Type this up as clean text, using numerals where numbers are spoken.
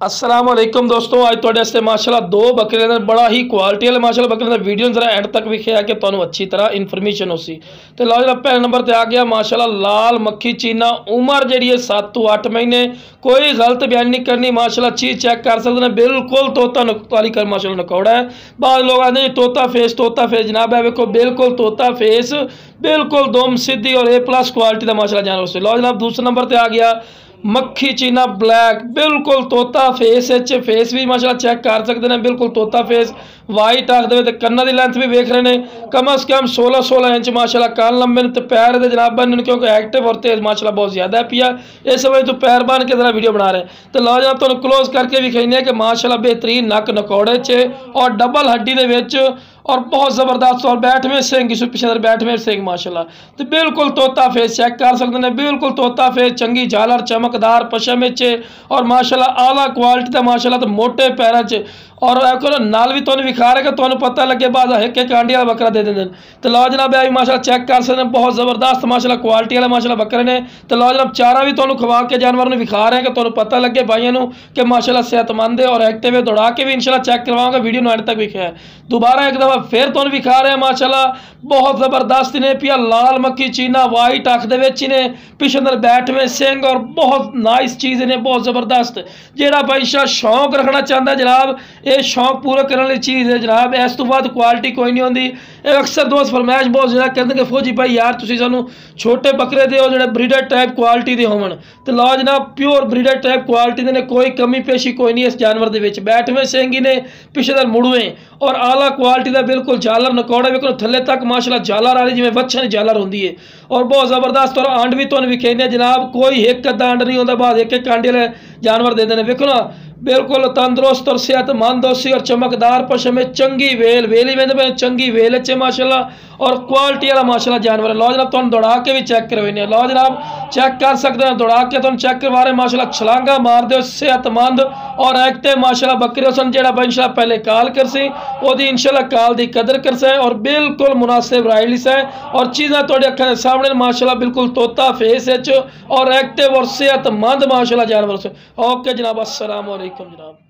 अस्सलाम वालेकुम दोस्तों, अज तुहाडे वास्ते माशाअल्लाह दो बकरे ने बड़ा ही क्वालिटी वाले माशाअल्लाह बकरे दा वीडियो जरा एंड तक वेखिया कि तुहानूं अच्छी तरह इन्फॉर्मेशन हो सी। तो लो जरा पहले नंबर पर आ गया माशाअल्लाह लाल मक्खी चीना, उम्र जी है 7 तो 8 महीने, कोई गलत बयान नहीं करनी। माशाअल्लाह चीज़ चेक कर सकते हैं, बिल्कुल तोता वाली कर माशाअल्लाह नकौड़ा है। बाद लोग आते हैं तोता फेस जनाब है, वेखो बिल्कुल तोता फेस, बिल्कुल दुम सीधी और A+ क्वालिटी का माशाअल्लाह जानवर से। लो जनाब दूसरे नंबर पर आ गया मक्खी चीना ब्लैक, बिल्कुल तोता फेस भी माशाअल्लाह चेक कर सकते हैं, बिल्कुल तोता फेस वाइट आखते तो कन्ना की लेंथ भी वेख रहे हैं, कम अज़ कम 16 इंच माशाअल्लाह कान लंबे तो पैर दे जनाब बन, क्योंकि एक्टिव और तेज माशाअल्लाह बहुत ज़्यादा है पिया इस वजह तो पैर बन के जरा वीडियो बना रहे हैं। तो लो जनाब तुहानूं क्लोज करके विखाने कि माशाअल्लाह बेहतरीन नक नकौड़े च और डबल हड्डी दे विच और बहुत ज़बरदस्त और बैठ में सिंह पिछले बैठ में सिंह माशाअल्लाह। तो बिल्कुल तोता फेस चेक कर सकते हैं, बिल्कुल तोता फेस, चंगी झालर चमकदार पशम और माशाअल्लाह आला क्वालिटी का माशाअल्लाह। तो मोटे पैरों च और नाल भी तुहानूं विखा रहे कि तुहानूं पता लगे बाद एक आंडी वाला बकरा दे देंगे। तो लो जनाब भी माशाअल्लाह चेक कर सकते हैं, बहुत ज़बरदस्त माशाअल्लाह क्वालिटी वाले माशाअल्लाह बकरे ने। तो लो जनाब चारा भी तुहानूं खवा के जानवर नूं विखा रहे हैं कि तुहानूं पता लगे भाइयों नूं कि माशाअल्लाह सेहतमंद है और एक्टिव है। दौड़ा के भी इंशाअल्लाह चेक करवाऊंगा, वीडियो नूं एंड तक विखा है। दोबारा एक दफ़ा फिर तुहानूं विखा रहे हैं माशाअल्लाह बहुत ज़बरदस्त ने पिया लाल मक्खी चीना वाइट अख दे विच ने, पिछले बैठ में सिंह और बहुत नाइस चीज़ ने, बहुत ज़बरदस्त। जिहड़ा भाई शौक रखना चाहता है जनाब, ये शौक पूरा करने वाली चीज़ है जनाब, इस तो बाद क्वालिटी कोई नहीं होती। अक्सर दोस्त फरमाइश बहुत ज़्यादा कहते कि फौजी भाई यार तुसीं सानूं छोटे बकरे दो जो ब्रीडर टाइप क्वालिटी के होवन। तो लो जनाब प्योर ब्रीडर टाइप क्वालिटी ने, कोई कमी पेशी कोई नहीं इस जानवर के विच। बैठ में सिंह ने, पिछले मुड़वे और आला क्वालिटी का बिल्कुल झालर नकौड़ा बिल्कुल थले तक माशाअल्लाह झालर वाली जिवें वच्छन झालर होंदी है और बहुत ज़बरदस्त। और आंड भी तुहानूं विखाने जनाब, कोई एक अद्धा आंड नहीं होंदा, बाद एक आंडे वाले जानवर दे देने। वेखो ना बिल्कुल तंदुरुस्त और सेहतमंद और चमकदार पशम में, चंगी वेल ही वेंदे पे चंगी वेल अच्छे माशाअल्लाह और क्वालिटी वाला माशाअल्लाह जानवर है। लो जनाब तुहानूं दौड़ा के भी चेक करवाने, लो जनाब चेक कर सकते हैं, दौड़ा के तुहानूं चेक करवा रहे माशाअल्लाह। छलांगा मार दो, सेहतमंद और एक्टिव माशाअल्लाह बकरे सन। जिहड़ा इंशाअल्लाह पहले कॉल करसी ओदी इंशाअल्लाह कॉल की कदर करसे और बिल्कुल मुनासिब राइलिस है और चीज़ां तुहाडे अखां दे सामने माशाअल्लाह, बिल्कुल तोता फेस और एक्टिव और सेहतमंद माशाअल्लाह जानवर से। ओके जनाब, अस्सलाम वालेकुम जनाब।